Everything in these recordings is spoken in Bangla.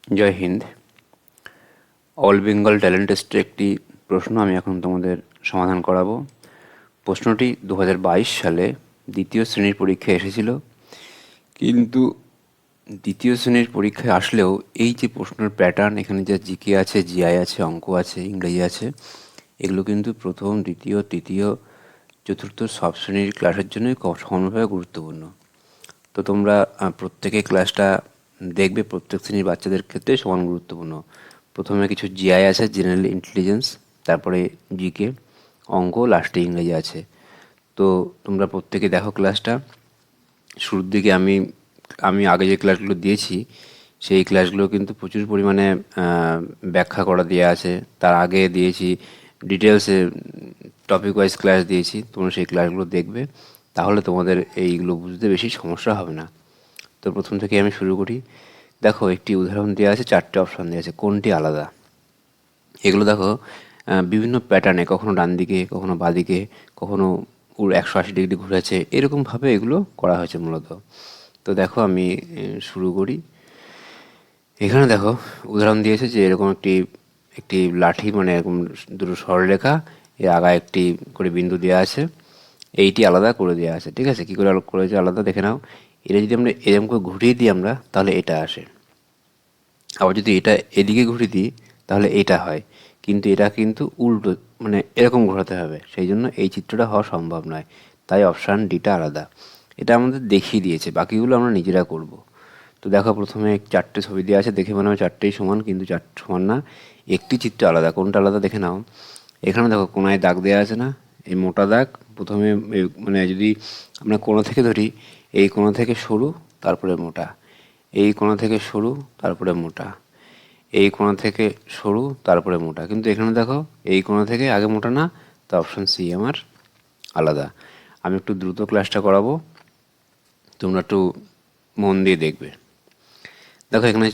জয় হিন্দ। অল বেঙ্গল ট্যালেন্ট টেস্টের একটি প্রশ্ন আমি এখন তোমাদের সমাধান করাবো। প্রশ্নটি 2022 সালে দ্বিতীয় শ্রেণীর পরীক্ষায় এসেছিল, কিন্তু দ্বিতীয় শ্রেণীর পরীক্ষায় আসলেও এই যে প্রশ্নের প্যাটার্ন, এখানে যা জিকে আছে, জিআই আছে, অঙ্ক আছে, ইংরেজি আছে, এগুলো কিন্তু প্রথম, দ্বিতীয়, তৃতীয়, চতুর্থ সব শ্রেণীর ক্লাসের জন্যই সমানভাবে গুরুত্বপূর্ণ। তো তোমরা প্রত্যেকে ক্লাসটা দেখবে, প্রত্যেক শ্রেণীর বাচ্চাদের ক্ষেত্রে সমান গুরুত্বপূর্ণ। প্রথমে কিছু জিআই আছে, জেনারেল ইন্টেলিজেন্স, তারপরে জিকে, অঙ্ক, লাস্টে ইংরেজি আছে। তো তোমরা প্রত্যেকে দেখো ক্লাসটা। শুরুর দিকে আমি আমি আগে যে ক্লাসগুলো দিয়েছি সেই ক্লাসগুলো কিন্তু প্রচুর পরিমাণে ব্যাখ্যা করা দেওয়া আছে। তার আগে দিয়েছি ডিটেলসে, টপিক ওয়াইজ ক্লাস দিয়েছি। তোমরা সেই ক্লাসগুলো দেখবে, তাহলে তোমাদের এইগুলো বুঝতে বেশি সমস্যা হবে না। তো প্রথম থেকে আমি শুরু করি। দেখো, একটি উদাহরণ দেওয়া আছে, 4টে অপশান দেওয়া আছে, কোনটি আলাদা। এগুলো দেখো বিভিন্ন প্যাটার্নে, কখনো ডান দিকে, কখনো বাঁদিকে, কখনো 180 ডিগ্রি ঘুরে আছে, এরকমভাবে এগুলো করা হয়েছে মূলত। তো দেখো আমি শুরু করি। এখানে দেখো উদাহরণ দিয়েছে যে এরকম একটি একটি লাঠি, মানে এরকম দুটো সরলরেখা, এর আগায় একটি করে বিন্দু দেওয়া আছে, এইটি আলাদা করে দেওয়া আছে। ঠিক আছে, কী করে করেছে আলাদা দেখে নাও। এটা যদি আমরা এরকম করে ঘুরিয়ে দিই আমরা, তাহলে এটা আসে। আবার যদি এটা এদিকে ঘুরিয়ে দিই, তাহলে এটা হয়। কিন্তু এটা কিন্তু উল্টো, মানে এরকম ঘোরাতে হবে, সেই জন্য এই চিত্রটা হওয়া সম্ভব নয়। তাই অপশান ডিটা আলাদা। এটা আমাদের দেখিয়ে দিয়েছে, বাকিগুলো আমরা নিজেরা করব। তো দেখো, প্রথমে 4টে ছবি দেওয়া আছে, দেখে মনে হয় 4টেই সমান, কিন্তু 4টে সমান না, একটি চিত্র আলাদা। কোনটা আলাদা দেখে নাও। এখানে দেখো কোনায় দাগ দেওয়া আছে না, এই মোটা দাগ। প্রথমে মানে যদি আমরা কোণা থেকে ধরি, এই কোণা থেকে সরু, তারপরে মোটা, এই কোণা থেকে সরু, তারপরে মোটা, এই কোণা থেকে সরু, তারপরে মোটা। কিন্তু এখানে দেখো এই কোণা থেকে আগে মোটা না, তো অপশান সি আমার আলাদা। আমি একটু দ্রুত ক্লাসটা করাবো, তোমরা একটু মন দিয়ে দেখবে। দেখো এখানে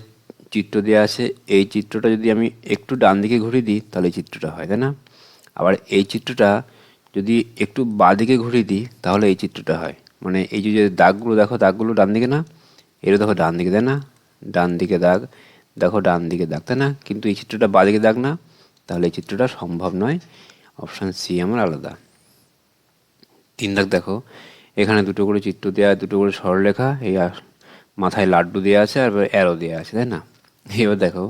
চিত্র দেওয়া আছে, এই চিত্রটা যদি আমি একটু ডান দিকে ঘুরিয়ে দিই, তাহলে এই চিত্রটা হয়, তাই না? আবার এই চিত্রটা যদি একটু বাঁ দিকে ঘুরিয়ে দিই, তাহলে এই চিত্রটা হয়। মানে এই যে দাগগুলো দেখো, দাগগুলো ডান দিকে না, এটা দেখো ডান দিকে, তাই না? ডান দিকে দাগ, দেখো ডান দিকে দাগ, তাই না? কিন্তু এই চিত্রটা বাঁ দিকে দাগ না, তাহলে এই চিত্রটা সম্ভব নয়। অপশান সি আমার আলাদা। 3 দাগ দেখো, এখানে দুটো করে চিত্র দেওয়া, দুটো করে সরলরেখা, এই মাথায় লাড্ডু দেওয়া আছে, আর অ্যারো দেওয়া আছে, তাই না? এবার দেখো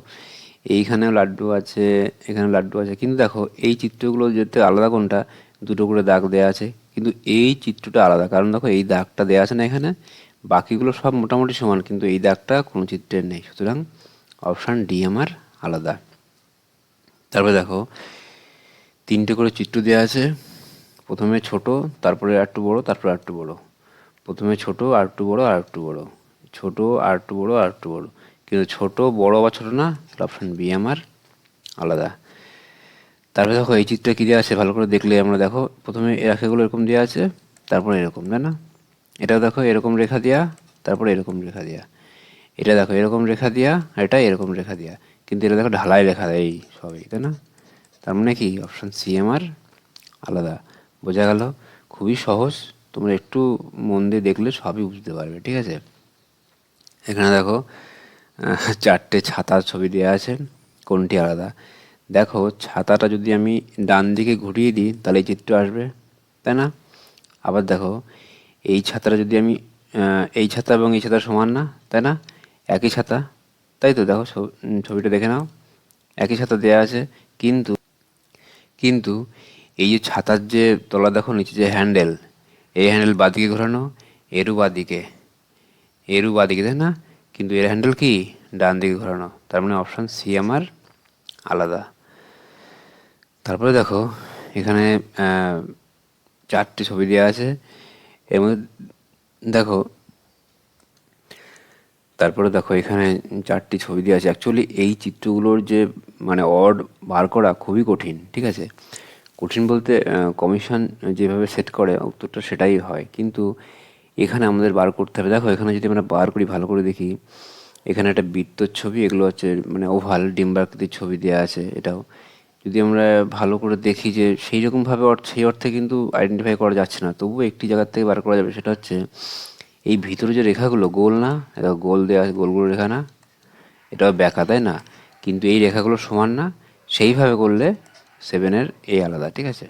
এইখানেও লাড্ডু আছে, এখানে লাড্ডু আছে, কিন্তু দেখো এই চিত্রগুলো যেতে আলাদা কোনটা, দুটো করে দাগ দেওয়া আছে, কিন্তু এই চিত্রটা আলাদা, কারণ দেখো এই দাগটা দেওয়া আছে না এখানে, বাকিগুলো সব মোটামুটি সমান, কিন্তু এই দাগটা কোনো চিত্রের নেই, সুতরাং অপশান ডি আমার আলাদা। তারপরে দেখো 3টে করে চিত্র দেওয়া আছে, প্রথমে ছোট, তারপরে আর একটু বড়, তারপরে আর একটু বড়, প্রথমে ছোট, আর একটু বড়, আর একটু বড়, ছোট, আর একটু বড়, আর একটু বড়, কিন্তু ছোট বড় বা ছোট না, অপশান বি আমার আলাদা। তারপরে দেখো এই চিত্রে কী দেওয়া আছে, ভালো করে দেখলে আমরা দেখো, প্রথমে এই রেখাগুলো এরকম দেওয়া আছে, তারপরে এরকম, তাই না? এটাও দেখো এরকম রেখা দেওয়া, তারপরে এরকম রেখা দেওয়া, এটা দেখো এরকম রেখা দেওয়া, আর এটা এরকম রেখা দেওয়া, কিন্তু এটা দেখো ঢালাই রেখা এই সবই, তাই না? তার মানে কি অপশান সি আমার আলাদা। বোঝা গেল? খুবই সহজ, তোমরা একটু মন দিয়ে দেখলে সবই বুঝতে পারবে। ঠিক আছে, এখানে দেখো 4টে ছাতার ছবি দেওয়া আছে, কোনটি আলাদা। দেখো ছাতাটা যদি আমি ডান দিকে ঘুরিয়ে দিই, তাহলে এই চিত্র আসবে, তাই না? আবার দেখো এই ছাতাটা যদি আমি এই ছাতা এবং এই ছাতা সমান না, তাই না? একই ছাতা, তাই তো? দেখো ছবিটা দেখে নাও, একই ছাতা দেওয়া আছে, কিন্তু কিন্তু এই যে ছাতার যে তলা দেখো, নিচে যে হ্যান্ডেল, এই হ্যান্ডেল বাঁদিকে ঘোরানো, এরও বাঁদিকে, এরও বাঁদিকে, তাই না? কিন্তু এর হ্যান্ডেল কি ডান দিকে ঘোরানো, তার মানে অপশান সি আমার আলাদা। তারপরে দেখো এখানে 4টে ছবি দেওয়া আছে, এর মধ্যে দেখো, তারপরে দেখো এখানে 4টি ছবি দেওয়া আছে। অ্যাকচুয়ালি এই চিত্রগুলোর যে মানে অড বার করা খুবই কঠিন। ঠিক আছে, কঠিন বলতে কমিশন যেভাবে সেট করে উত্তরটা সেটাই হয়, কিন্তু এখানে আমাদের বার করতে হবে। দেখো এখানে যদি আমরা বার করি, ভালো করে দেখি, এখানে একটা বৃত্তর ছবি, এগুলো হচ্ছে মানে ওভাল ডিম্বাকৃতির ছবি দেওয়া আছে। এটাও যদি আমরা ভালো করে দেখি যে সেই রকমভাবে সেই অর্থে কিন্তু আইডেন্টিফাই করা যাচ্ছে না, তবুও একটি জায়গার থেকে বার করা যাবে, সেটা হচ্ছে এই ভিতরে যে রেখাগুলো গোল না, এটা গোল দেওয়া আছে, গোল গোল রেখা না, এটাও ব্যাকা, তাই না? কিন্তু এই রেখাগুলো সমান না, সেইভাবে করলে 7-এর এ আলাদা, ঠিক আছে?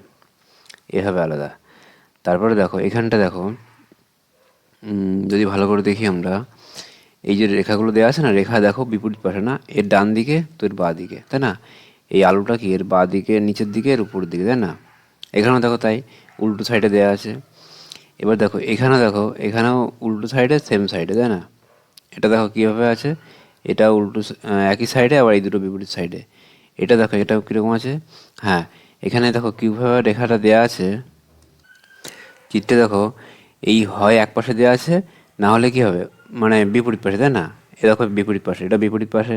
এভাবে আলাদা। তারপরে দেখো এখানটা দেখো, যদি ভালো করে দেখি আমরা, এই যে রেখাগুলো দেওয়া আছে না, রেখা দেখো বিপরীত পাশে না, এর ডান দিকে তো এর বাঁ দিকে, তাই না? এই আলুটা কি এর বাঁ দিকে, নিচের দিকে, এর উপরের দিকে, তাই না? এখানেও দেখো তাই, উল্টো সাইডে দেওয়া আছে। এবার দেখো এখানে, দেখো এখানেও উল্টো সাইডে সেম সাইডে, তাই না? এটা দেখো কীভাবে আছে, এটা উল্টো একই সাইডে, আবার এই দুটো বিপরীত সাইডে। এটা দেখো এটাও কীরকম আছে। হ্যাঁ, এখানে দেখো কীভাবে রেখাটা দেওয়া আছে চিত্রে, দেখো এই হয় এক পাশে দেওয়া আছে, না হলে কি হবে, মানে বিপরীত পাশে, তাই না? এ দেখো বিপরীত পাশে, এটা বিপরীত পাশে,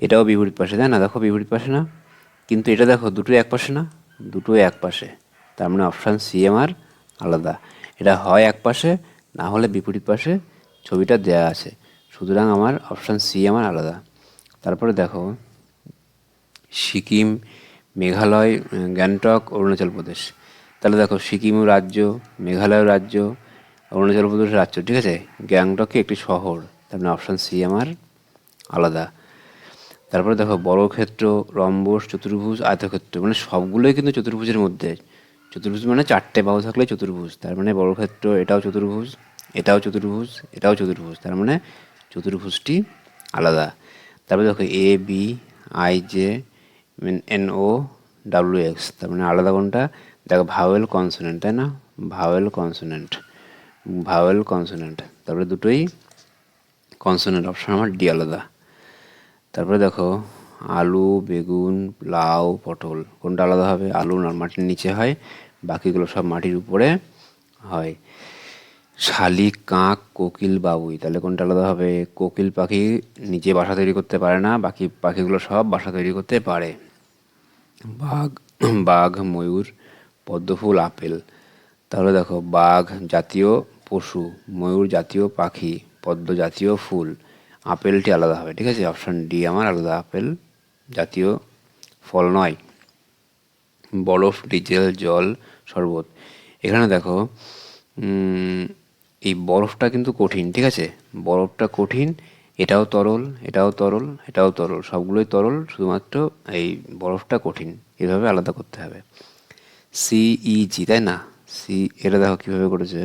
এটাও বিপরীত পাশে, তাই না? দেখো বিপরীত পাশে না, কিন্তু এটা দেখো দুটোই এক পাশে না, দুটোই এক পাশে। তার মানে অপশান সি আমার আলাদা। এটা হয় এক পাশে, না হলে বিপরীত পাশে ছবিটা দেয়া আছে, সুতরাং আমার অপশান সি আমার আলাদা। তারপরে দেখো সিকিম, মেঘালয়, গ্যাংটক, অরুণাচল প্রদেশ। তাহলে দেখো সিকিমও রাজ্য, মেঘালয় রাজ্য, অরুণাচল প্রদেশ রাজ্য, ঠিক আছে? গ্যাংটক কি একটি শহর, তার মানে অপশান সি আমার আলাদা। তারপরে দেখো বর্গক্ষেত্র, রম্বস, চতুর্ভুজ, আয়তক্ষেত্র, মানে সবগুলোই কিন্তু চতুর্ভুজের মধ্যে। চতুর্ভুজ মানে চারটে বাহু থাকলে চতুর্ভুজ, তার মানে বর্গক্ষেত্র এটাও চতুর্ভুজ, এটাও চতুর্ভুজ, এটাও চতুর্ভুজ, তার মানে চতুর্ভুজটি আলাদা। তারপরে দেখো A B I J N O W X, তার মানে আলাদা কোনটা? দেখো ভাওয়েল কনসোনেন্ট, তাই না? ভাওয়েল কনসোনেন্ট, ভাওয়েল কনসোনেন্ট, তারপরে দুটোই কনসোনেন্ট, অপশন আমার ডি আলাদা। তারপরে দেখো আলু, বেগুন, লাউ, পটল, কোনটা আলাদা হবে? আলু মাটির নিচে হয়, বাকিগুলো সব মাটির উপরে হয়। শালিক, কাক, কোকিল, বাবুই, তাহলে কোনটা আলাদা হবে? কোকিল পাখি নিচে বাসা তৈরি করতে পারে না, বাকি পাখিগুলো সব বাসা তৈরি করতে পারে। বাঘ, বাঘ, ময়ূর, পদ্মফুল, আপেল, তাহলে দেখো বাঘ জাতীয় পশু, ময়ূর জাতীয় পাখি, পদ্ম জাতীয় ফুল, আপেলটি আলাদা হবে, ঠিক আছে? অপশান ডি আমার আলাদা, আপেল জাতীয় ফল নয়। বরফ, ডিজেল, জল, শরবত, এখানে দেখো এই বরফটা কিন্তু কঠিন, ঠিক আছে? বরফটা কঠিন, এটাও তরল, এটাও তরল, এটাও তরল, সবগুলোই তরল, শুধুমাত্র এই বরফটা কঠিন, এভাবে আলাদা করতে হবে। সিইজি, তাই না? সি, এটা দেখো কীভাবে করেছে,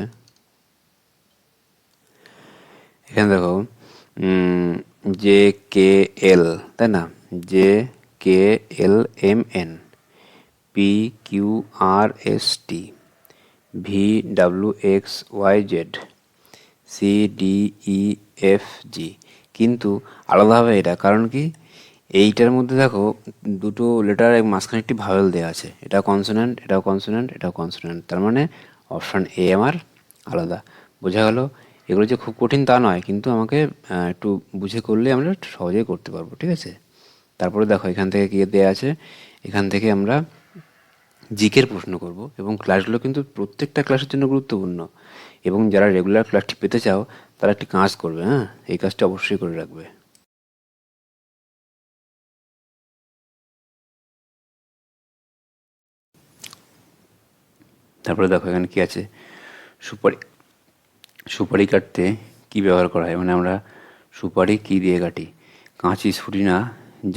এখানে দেখো জে কে এল, তাই না? J K L M N, P Q R S T, V W X Y Z, C D E F G. কিন্তু আলাদা হবে এটা, কারণ কি? এইটার মধ্যে দেখো দুটো লেটার মাঝখানে একটি ভাওয়েল দেওয়া আছে, এটা কনসোনেন্ট, এটাও কনসোনেন্ট, এটাও কনসোনেন্ট, তার মানে অপশান এ আমার আলাদা। বোঝা গেল? এগুলো যে খুব কঠিন তা নয়, কিন্তু আমাকে একটু বুঝে করলে আমরা সহজেই করতে পারবো, ঠিক আছে? তারপরে দেখো এখান থেকে কী দেওয়া আছে, এখান থেকে আমরা জিকের প্রশ্ন করব, এবং ক্লাসগুলো কিন্তু প্রত্যেকটা ক্লাসের জন্য গুরুত্বপূর্ণ, এবং যারা রেগুলার ক্লাসটি পেতে চাও তারা একটি কাজ করবে, হ্যাঁ, এই কাজটি অবশ্যই করে রাখবে। তারপরে দেখো এখানে কি আছে, সুপারি, সুপারি কাটতে কি ব্যবহার করা হয়, মানে আমরা সুপারি কি দিয়ে কাটি? কাঁচি, ছুরি না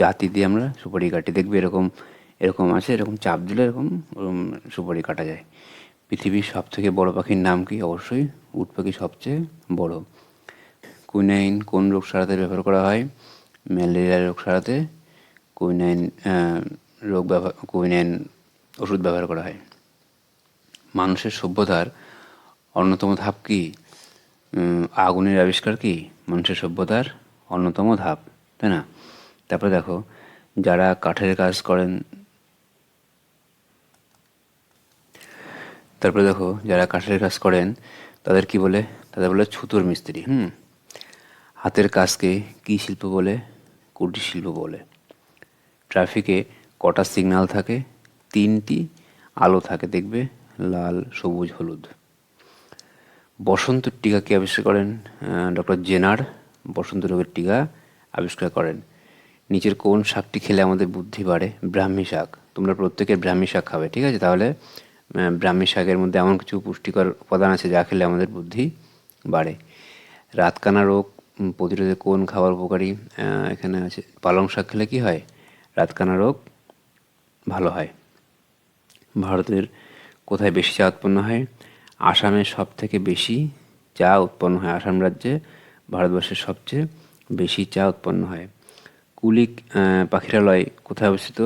জাতি দিয়ে আমরা সুপারি কাটি। দেখবে এরকম এরকম আছে, এরকম চাপ দিলে এরকম সুপারি কাটা যায়। পৃথিবীর সব থেকে বড় পাখির নাম কি? অবশ্যই উট পাখি সবচেয়ে বড়। কুইনাইন কোন রোগ সারাতে ব্যবহার করা হয়? ম্যালেরিয়া রোগ সারাতে কুইনাইন কুইনাইন ওষুধ ব্যবহার করা হয়। মানুষের সভ্যতার অন্যতম ধাপ কি? আগুনের আবিষ্কার কি মানুষের সভ্যতার অন্যতম ধাপ, তাই না? তারপরে দেখো যারা কাঠের কাজ করেন, তারপরে দেখো যারা কাঠের কাজ করেন তাদের কি বলে? তাদের বলে ছুতোর মিস্ত্রি। হাতের কাজকে কি শিল্প বলে? কুটির শিল্প বলে। ট্রাফিকে কটা সিগন্যাল থাকে? 3টি আলো থাকে, দেখবে লাল, সবুজ, হলুদ। বসন্তের টিকা কে আবিষ্কার করেন? ডক্টর জেনার বসন্ত রোগের টিকা আবিষ্কার করেন। নিচের কোন শাকটি খেলে আমাদের বুদ্ধি বাড়ে? ব্রাহ্মী শাক। তোমরা প্রত্যেকে ব্রাহ্মী শাক খাবে, ঠিক আছে? তাহলে ব্রাহ্মী শাকের মধ্যে এমন কিছু পুষ্টিকর উপাদান আছে যা খেলে আমাদের বুদ্ধি বাড়ে। রাতকানা রোগ প্রতিরোধে কোন খাবার উপকারী? এখানে আছে পালং শাক খেলে কি হয়? রাতকানা রোগ ভালো হয়। ভারতের কোথায় বেশি চা উৎপন্ন হয়? আসামে সব থেকে বেশি চা উৎপন্ন হয়। আসাম রাজ্যে ভারতবর্ষের সবচেয়ে বেশি চা উৎপন্ন হয়। কুলিক পাখিরালয় কোথায় অবস্থিত?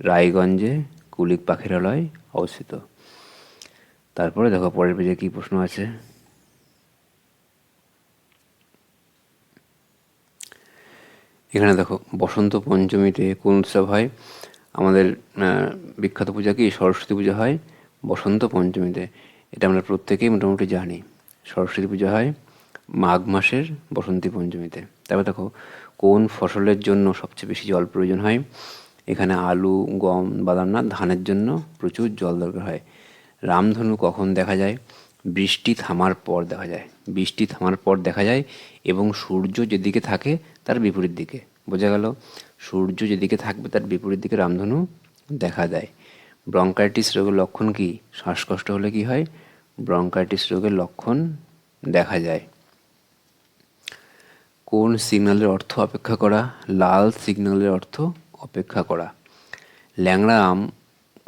রায়গঞ্জে কুলিক পাখিরালয় অবস্থিত। তারপরে দেখো পরের পেজে কী প্রশ্ন আছে। এখানে দেখো বসন্ত পঞ্চমীতে কোন উৎসব হয়? আমাদের বিখ্যাত পূজা কি? সরস্বতী পূজা হয় বসন্ত পঞ্চমীতে। এটা আমরা প্রত্যেকেই মোটামুটি জানি। সরস্বতী পূজা হয় মাঘ মাসের বসন্তী পঞ্চমীতে। তারপর দেখো কোন ফসলের জন্য সবচেয়ে বেশি জল প্রয়োজন হয়? এখানে আলু, গম, বাদাম না, ধানের জন্য প্রচুর জল দরকার হয়। রামধনু কখন দেখা যায়? বৃষ্টি থামার পর দেখা যায়। বৃষ্টি থামার পর দেখা যায় এবং সূর্য যেদিকে থাকে তার বিপরীত দিকে। বোঝা গেল? সূর্য যেদিকে থাকবে তার বিপরীত দিকে রামধনু দেখা দেয়। ব্রঙ্কাইটিস রোগের লক্ষণ কি? শ্বাসকষ্ট হলে কি হয়? ব্রঙ্কাইটিস রোগের লক্ষণ দেখা যায়। কোন সিগন্যালের অর্থ অপেক্ষা করা? লাল সিগন্যালের অর্থ অপেক্ষা করা। ল্যাংড়া আম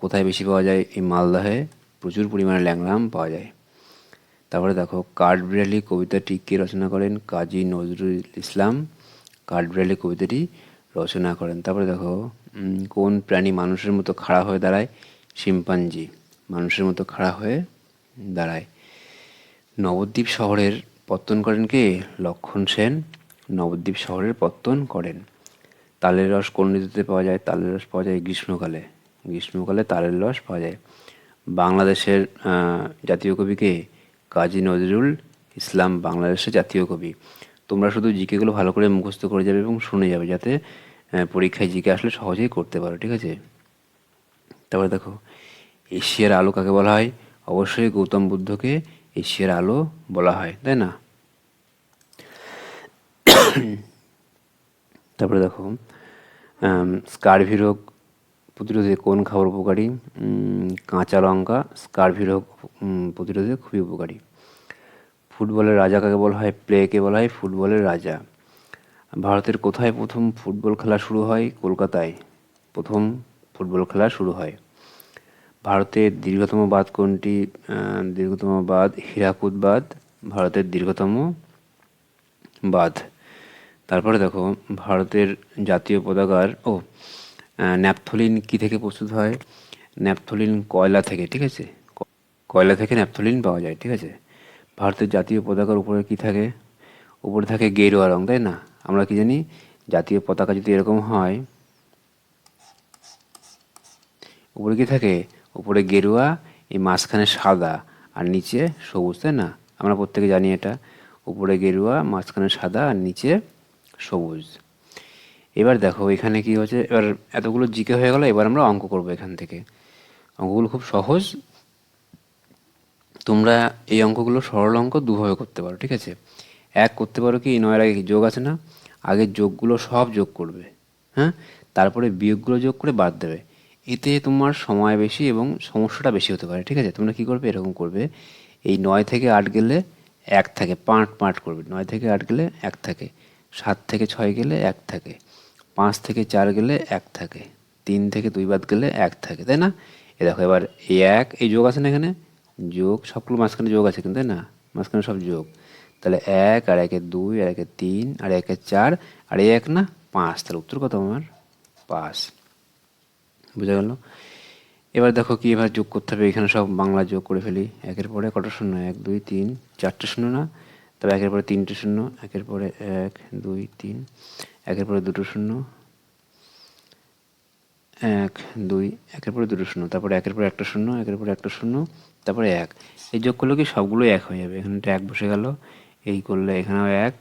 কোথায় বেশি পাওয়া যায়? এই মালদহে প্রচুর পরিমাণে ল্যাংড়া আম পাওয়া যায়। তারপরে দেখো কাঠবিড়ালি কবিতাটি কে রচনা করেন? কাজী নজরুল ইসলাম কাঠবিড়ালি কবিতাটি রচনা করেন। তারপরে দেখো কোন প্রাণী মানুষের মতো খাড়া হয়ে দাঁড়ায়? শিম্পাঞ্জি মানুষের মতো খাড়া হয়ে দাঁড়ায়। নবদ্বীপ শহরের পত্তন করেন কে? লক্ষণ সেন নবদ্বীপ শহরের পত্তন করেন। তালের রস কোন ঋতুতে পাওয়া যায়? তালের রস পাওয়া যায় গ্রীষ্মকালে। গ্রীষ্মকালে তালের রস পাওয়া যায়। বাংলাদেশের জাতীয় কবি কে? কাজী নজরুল ইসলাম বাংলাদেশের জাতীয় কবি। তোমরা শুধু জিকেগুলো ভালো করে মুখস্থ করে যাবে এবং শুনে যাবে, যাতে পরীক্ষায় জিকে আসলে সহজেই করতে পারো, ঠিক আছে? তারপরে দেখো এশিয়ার আলো কাকে বলা হয়? অবশ্যই গৌতম বুদ্ধকে এশিয়ার আলো বলা হয়, তাই না? তারপরে দেখো স্কারভি রোগ প্রতিরোধে কোন খাবার উপকারী? কাঁচা লঙ্কা স্কারভি রোগ প্রতিরোধে খুবই উপকারী। ফুটবলের রাজা কাকে বলা হয়? প্লেকে বলা হয় ফুটবলের রাজা। ভারতের কোথায় প্রথম ফুটবল খেলা শুরু হয়? কলকাতায় প্রথম ফুটবল খেলা শুরু হয়। ভারতের দীর্ঘতম বাঁধ কোনটি? দীর্ঘতম বাঁধ হীরাকুদ বাঁধ ভারতের দীর্ঘতম বাঁধ। তারপরে দেখো ভারতের জাতীয় পতাকার ন্যাপথলিন কি থেকে প্রস্তুত হয়? ন্যাপথলিন কয়লা থেকে, ঠিক আছে? কয়লা থেকে ন্যাপথলিন পাওয়া যায়, ঠিক আছে? ভারতের জাতীয় পতাকার উপরে কি থাকে? উপরে থাকে গেরুয়া রং, তাই না? আমরা কি জানি জাতীয় পতাকা যদি এরকম হয়, উপরে কি থাকে? উপরে গেরুয়া, এই মাঝখানে সাদা আর নিচে সবুজ, তাই না? আমরা প্রত্যেকে জানি এটা। উপরে গেরুয়া, মাঝখানে সাদা আর নিচে সবুজ। এবার দেখো এখানে কি হচ্ছে, এবার এতগুলো জিকে হয়ে গেল, এবার আমরা অঙ্ক করব এখান থেকে। অঙ্কগুলো খুব সহজ। তোমরা এই অঙ্কগুলো সরল অঙ্ক দুভাবে করতে পারো, ঠিক আছে? এক করতে পারো কি, নয়ের আগে কি যোগ আছে না, আগে যোগগুলো সব যোগ করবে, হ্যাঁ, তারপরে বিয়োগগুলো যোগ করে বাদ দেবে। এতে তোমার সময় বেশি এবং সমস্যাটা বেশি হতে পারে, ঠিক আছে? তোমরা কি করবে, এরকম করবে, এই 9 থেকে 8 গেলে 1 থাকে, পাঁট পাঁট করবে। 9 থেকে 8 গেলে 1 থাকে, 7 থেকে 6 গেলে 1 থাকে, 5 থেকে 4 গেলে 1 থাকে, 3 থেকে 2 বাদ গেলে 1 থাকে, তাই না? এ দেখো এবার এই 1 এই যোগ আছে না এখানে, যোগ সবগুলো মাঝখানে যোগ আছে কিন্তু, তাই না? মাঝখানে সব যোগ। তাহলে 1 আর 1 2 আর 1 3 আর 1 4 আর এই 1 না 5, তাহলে উত্তর কত আমার? 5। বুঝা গেল? এবার দেখো কি এবার যোগ করতে হবে, এখানে সব বাংলা যোগ করে ফেলি। একের পরে কটা শূন্য? 1 2 3 4টে শূন্য না? তবে একের পরে 3টে শূন্য, একের পরে 1 2 3, একের পরে দুটো শূন্য, 1 2, একের পরে দুটো শূন্য, তারপরে একের পরে একটা শূন্য, একের পরে একটা শূন্য, তারপরে 1। এই যোগ করলে কি সবগুলোই 1 হয়ে যাবে। এখানে 1 বসে গেল, এই করলে এখানেও 1,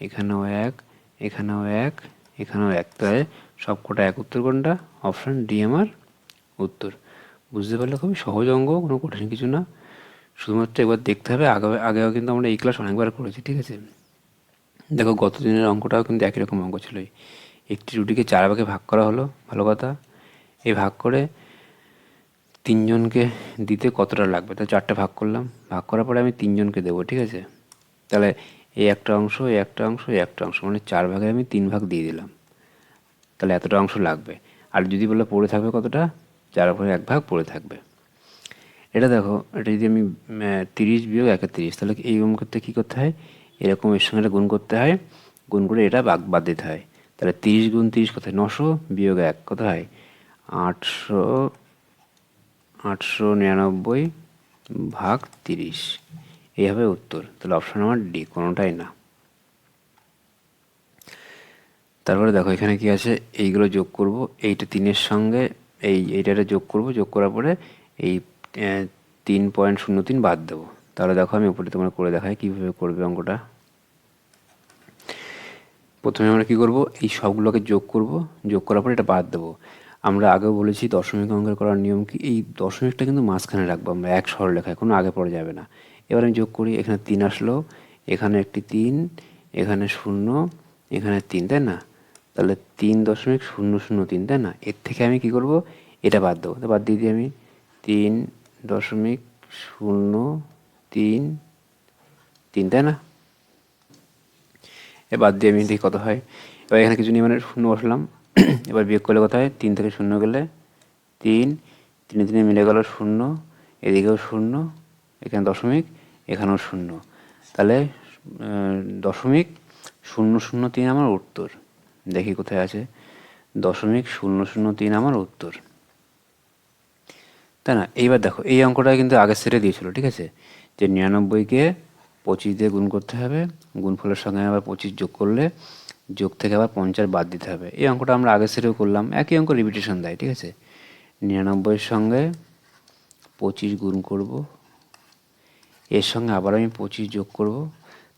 এখানেও 1, এখানেও 1, এখানেও 1, তাই সব কটা 1। উত্তর কোনটা? অপশান ডি আমার উত্তর। বুঝতে পারলে খুবই সহজ অঙ্ক, কোনো কঠিন কিছু না, শুধুমাত্র একবার দেখতে হবে। আগেও কিন্তু আমরা এই ক্লাস অনেকবার করেছি, ঠিক আছে? দেখো গত দিনের অঙ্কটাও কিন্তু একই রকম অঙ্ক ছিল। একটি রুটিকে 4 ভাগে ভাগ করা হলো, ভালো কথা। এই ভাগ করে 3 জনকে দিতে কতটা লাগবে? তা 4টে ভাগ করলাম, ভাগ করার পরে আমি 3 জনকে দেবো, ঠিক আছে? তাহলে এই একটা অংশ, এই একটা অংশ, এই একটা অংশ, মানে 4 ভাগে আমি 3 ভাগ দিয়ে দিলাম। তাহলে এতটা অংশ লাগবে। আর যদি বলে পড়ে থাকবে কতটা, 4/1 ভাগ পড়ে থাকবে। এটা দেখো, এটা যদি আমি 30 বিয়োগ 31, তাহলে এই গুণ করতে কী করতে হয়, এরকম এর সঙ্গে গুণ করতে হয়, গুণ করে এটা বাদ দিতে হয়। তাহলে 30 গুণ 30 কোথায়, 900 বিয়োগ 1 কত হয়, 800, 899 ভাগ 30, এই হবে উত্তর। তাহলে অপশন নাম্বার ডি, কোনোটাই না। তারপরে দেখো এখানে কি আছে, এইগুলো যোগ করব, এইটা 3-এর সঙ্গে এইটা যোগ করব, যোগ করার পরে এই 3.03 বাদ দেবো। তাহলে দেখো আমি উপরে তোমরা করে দেখাই কীভাবে করবে অঙ্কটা। প্রথমে আমরা কি করব, এই সবগুলোকে যোগ করব, যোগ করার পরে এটা বাদ দেবো। আমরা আগেও বলেছি দশমিক অঙ্কের করার নিয়ম কি, এই দশমিকটা কিন্তু মাঝখানে রাখবো আমরা, এক সরলরেখায়, কোনো আগে পড়ে যাবে না। এবার আমি যোগ করি, এখানে 3 আসলো, এখানে একটি 3, এখানে 0, এখানে 3, তাই না? তাহলে 3.003, তাই না? এর থেকে আমি কি করব, এটা বাদ দেবো। তো বাদ দিয়ে দিই আমি 3.033, তাই না? এ বাদ দিয়ে আমি দেখি কত হয়। এবার এখানে কিছু নিয়ে মানে 0 বসলাম। এবার বিয়োগ করলে কত হয়, 3 থেকে 0 গেলে 3, 3 3 মিলে গেল 0, এদিকেও 0, এখানে দশমিক, এখানেও 0। তাহলে 0.003 আমার উত্তর। দেখি কোথায় আছে, 0.003 আমার উত্তর, তাই না? এইবার দেখো এই অঙ্কটা কিন্তু আগের সেটে দিয়েছিল, ঠিক আছে, যে 99কে 25 দিয়ে গুণ করতে হবে, গুণফলের সঙ্গে আবার 25 যোগ করলে যোগ থেকে আবার 50 বাদ দিতে হবে। এই অঙ্কটা আমরা আগের সেটেও করলাম, একই অঙ্ক রিপিটেশন দেয়, ঠিক আছে। 99-এর সঙ্গে 25 গুণ করব, এর সঙ্গে আবার আমি 25 যোগ করব,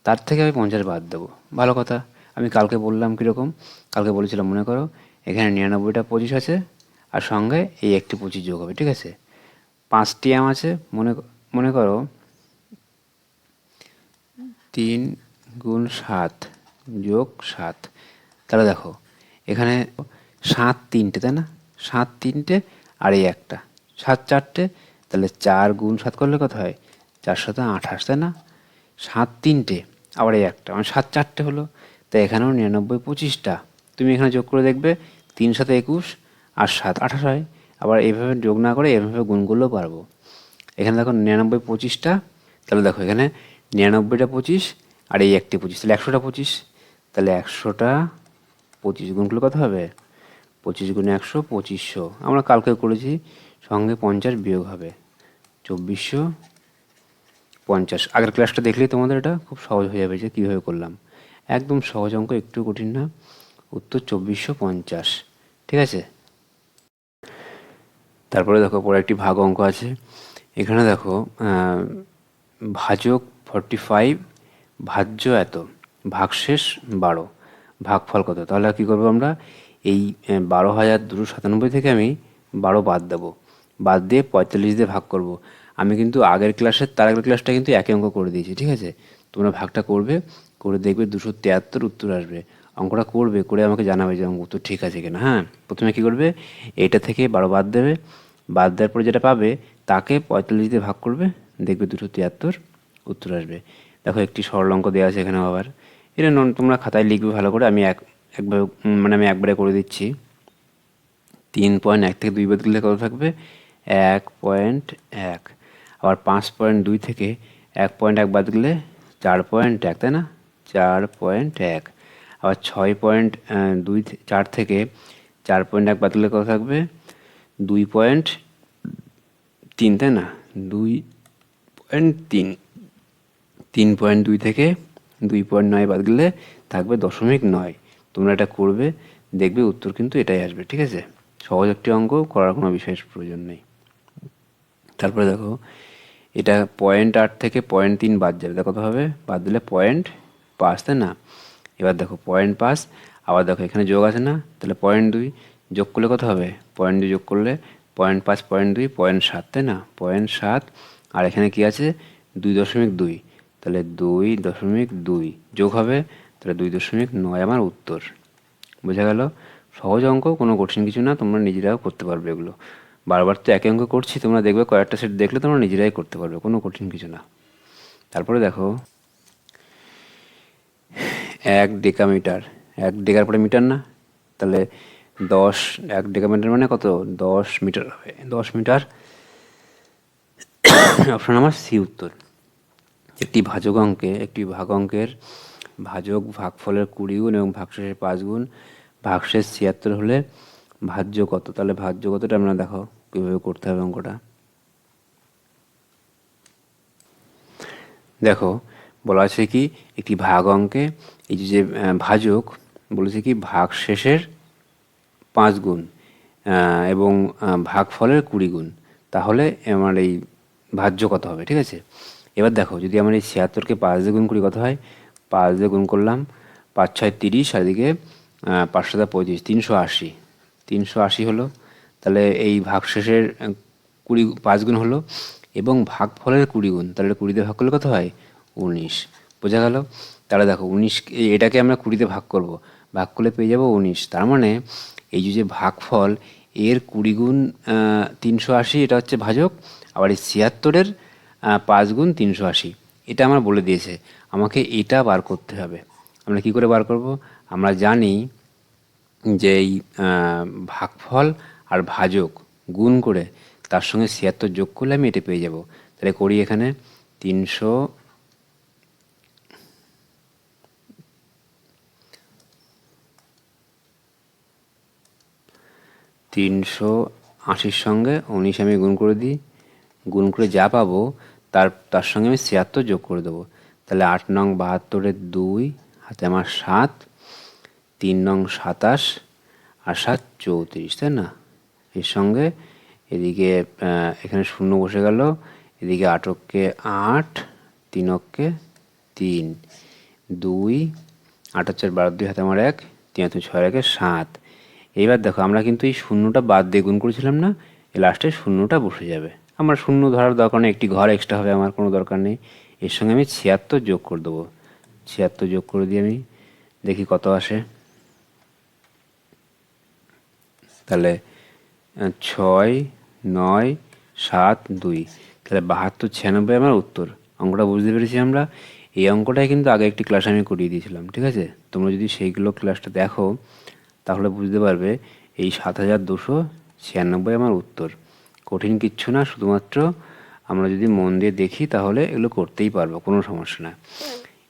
তার থেকে আমি 50 বাদ দেবো। ভালো কথা, আমি কালকে বললাম কীরকম, কালকে বলেছিলাম মনে করো, এখানে 99টা 25 আছে, আর সঙ্গে এই একটি 25 যোগ হবে, ঠিক আছে। 5টি আম আছে, মনে করো 3 গুণ 7 যোগ 7। তাহলে দেখো এখানে 7 3টে, তাই না? 7 3টে, আর এই একটা 7 4টে, তাহলে 4 গুণ 7 করলে কত হয়, 4 7 28, তাই না? 7 3টে, আবার এই একটা, মানে 7 4টে হলো। তাই এখানেও 99 25টা তুমি এখানে যোগ করে দেখবে, 3 7 21, আর 7 28 হয়। আবার এইভাবে যোগ না করে এভাবে গুণ করলেও পারবো। এখানে দেখো 99 25টা, তাহলে দেখো এখানে 99টা 25, আর এই একটি 25, তাহলে 100টা 25, তাহলে 100টা 25 গুণ করলে কত হবে, 25 গুণে 100 2500, আমরা কালকে করেছি, সঙ্গে 50 বিয়োগ হবে, 2450। আগের ক্লাসটা দেখলেই তোমাদের এটা খুব সহজ হয়ে যাবে যে কীভাবে করলাম, একদম সহজ অঙ্ক, একটু কঠিন না। উত্তর 2450, ঠিক আছে। তারপরে দেখো পরে একটি ভাগ অঙ্ক আছে। এখানে দেখো ভাজক 45, ভাজ্য এত, ভাগশেষ 12, ভাগফল কত। তাহলে কী করবো আমরা, এই 12,297 থেকে আমি 12 বাদ দেবো, বাদ দিয়ে 45 দিয়ে ভাগ করব। আমি কিন্তু আগের ক্লাসটা কিন্তু একই অঙ্ক করে দিয়েছি, ঠিক আছে। তোমরা ভাগটা করবে, করে দেখবে 273 উত্তর আসবে। অঙ্কটা করবে, করে আমাকে জানাবে যে অঙ্ক উত্তর ঠিক আছে কিনা। হ্যাঁ, প্রথমে কী করবে, এইটা থেকে 12 বাদ দেবে, বাদ দেওয়ার পরে যেটা পাবে তাকে 45 দিয়ে ভাগ করবে, দেখবে 273 উত্তর আসবে। দেখো একটি সরল অঙ্ক দেওয়া আছে এখানে আবার, এটা তোমরা খাতায় লিখবে ভালো করে, আমি একবারে করে দিচ্ছি। 3.1 থেকে 2 বাদ দিলে কত থাকবে, 1.1। আবার 5.2 থেকে 1.1 বাদ দিলে 4.1, তাই না, 4.1। আবার 6.4 থেকে 4.1 বাদ দিলে কত থাকবে, 2.3, তাই না, 2.3। 3.2 থেকে 2.9 বাদ দিলে থাকবে 0.9। তোমরা এটা করবে, দেখবে উত্তর কিন্তু এটাই আসবে, ঠিক আছে। সহজ একটি অঙ্ক, করার কোনো বিশেষ প্রয়োজন নেই। তারপরে দেখো এটা 0.8 থেকে 0.3 বাদ যাবে, কত হবে, বাদ দিলে 0.5, তাই না। এবার দেখো 0.5, আবার দেখো এখানে যোগ আছে না, তাহলে 0.2 যোগ করলে কত হবে, 0.2 যোগ করলে 0.5 0.2 0.7, তাই না, 0.7। আর এখানে কি আছে, 2.2, তাহলে 2.2 যোগ হবে, তাহলে 2.9 আমার উত্তর। বোঝা গেল, সহজ অঙ্ক, কোনো কঠিন কিছু না, তোমরা নিজেরাও করতে পারবে এগুলো। বারবার তো একই অঙ্ক করছি, তোমরা দেখবে কয়েকটা সেট দেখলে তোমরা নিজেরাই করতে পারবে, কোনো কঠিন কিছু না। তারপরে দেখো 1 ডেকামিটার, 1 ডেকার পরে মিটার না, তাহলে 10, 1 ডেকামিটার মানে কত, 10 মিটার হবে, 10 মিটার। অপশন আমার সি উত্তর। একটি ভাজক অঙ্কে, একটি ভাগ অঙ্কের ভাজক ভাগফলের 20 গুণ এবং ভাগশেষের 5 গুণ, ভাগশেষ 76 হলে ভাজ্য কত? তাহলে ভাজ্য কতটা আমরা দেখো কীভাবে করতে হবে অঙ্কটা। দেখো বলা আছে কি একটি ভাগ অঙ্কে এই যে ভাজক বলেছে কি ভাগশেষের 5 গুণ এবং ভাগফলের 20 গুণ, তাহলে আমার এই ভাজ্য কত হবে, ঠিক আছে। এবার দেখো যদি আমার এই 76কে 5 দিয়ে গুণ করি কত হয়, 5 দিয়ে গুণ করলাম, 5 6 30, আর এদিকে 5 7 35, 380, 380 হলো। তাহলে এই ভাগশেষের 5 গুণ হলো এবং ভাগফলের 20 গুণ, তাহলে 20 দিয়ে ভাগ করলে কত হয়, 19। বোঝা গেল? তাহলে দেখো 19, এটাকে আমরা 20 দিয়ে ভাগ করব, ভাগ করলে পেয়ে যাব 19। তার মানে এই যে ভাগফল এর 20 গুণ 380, এটা হচ্ছে ভাজক। আবার এই 76-এর 5 গুণ 380, এটা আমার বলে দিয়েছে, আমাকে এটা বার করতে হবে। আমরা কি করে বার করব? আমরা জানি যে এই ভাগফল আর ভাজক গুণ করে তার সঙ্গে 76 যোগ করলে আমি এটা পেয়ে যাব। তাহলে করি এখানে 380-র সঙ্গে 19 আমি গুণ করে দিই, গুণ করে যা পাবো তার সঙ্গে আমি 76 যোগ করে দেবো। তাহলে 8 নং 72-এর 2, হাতে আমার 7, 3 নং 27, আর 7 34, তাই না? এর সঙ্গে এদিকে এখানে শূন্য বসে গেল, এদিকে 8-কে 8, 3-কে 3, 2, 8 4 12, 2 হাতে আমার 1, 3 6 1 7। এইবার দেখো আমরা কিন্তু এই শূন্যটা বাদ দিয়ে গুণ করেছিলাম না, এই লাস্টে শূন্যটা বসে যাবে। আমার শূন্য ধরার দরকার নেই, একটি ঘর এক্সট্রা হবে, আমার কোনো দরকার নেই। এর সঙ্গে আমি 76 যোগ করে দেবো, 76 যোগ করে দিয়ে আমি দেখি কত আসে। তাহলে 6 9 7 2, তাহলে 72 96 আমার উত্তর। অঙ্কটা বুঝতে পেরেছি আমরা। এই অঙ্কটাই কিন্তু আগে একটি ক্লাসে আমি করিয়ে দিয়েছিলাম, ঠিক আছে। তোমরা যদি সেইগুলো ক্লাসটা দেখো তাহলে বুঝতে পারবে এই 7296 আমার উত্তর। কঠিন কিচ্ছু না, শুধুমাত্র আমরা যদি মন দিয়ে দেখি তাহলে এগুলো করতেই পারবো, কোনো সমস্যা না।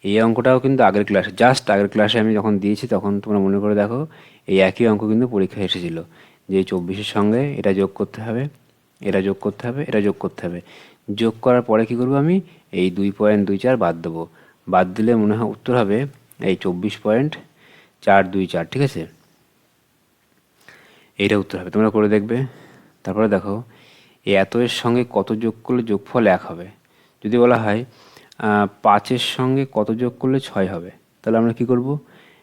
এই অঙ্কটাও কিন্তু আগের ক্লাসে, জাস্ট আগের ক্লাসে আমি যখন দিয়েছি তখন তোমরা মনে করে দেখো, এই একই অঙ্ক কিন্তু পরীক্ষায় এসেছিল, যে 24-এর সঙ্গে এটা যোগ করতে হবে, এটা যোগ করতে হবে, এটা যোগ করতে হবে। যোগ করার পরে কি করব, আমি এই 2.24 বাদ দেবো। বাদ দিলে মনে হয় উত্তর হবে এই 24.424, ঠিক আছে। এইটা উত্তর হবে, তোমরা করে দেখবে। তারপরে দেখো এই এত এর সঙ্গে কত যোগ করলে যোগফল 1 হবে। যদি বলা হয় 5-এর সঙ্গে কত যোগ করলে 6 হবে, তাহলে আমরা কি করব,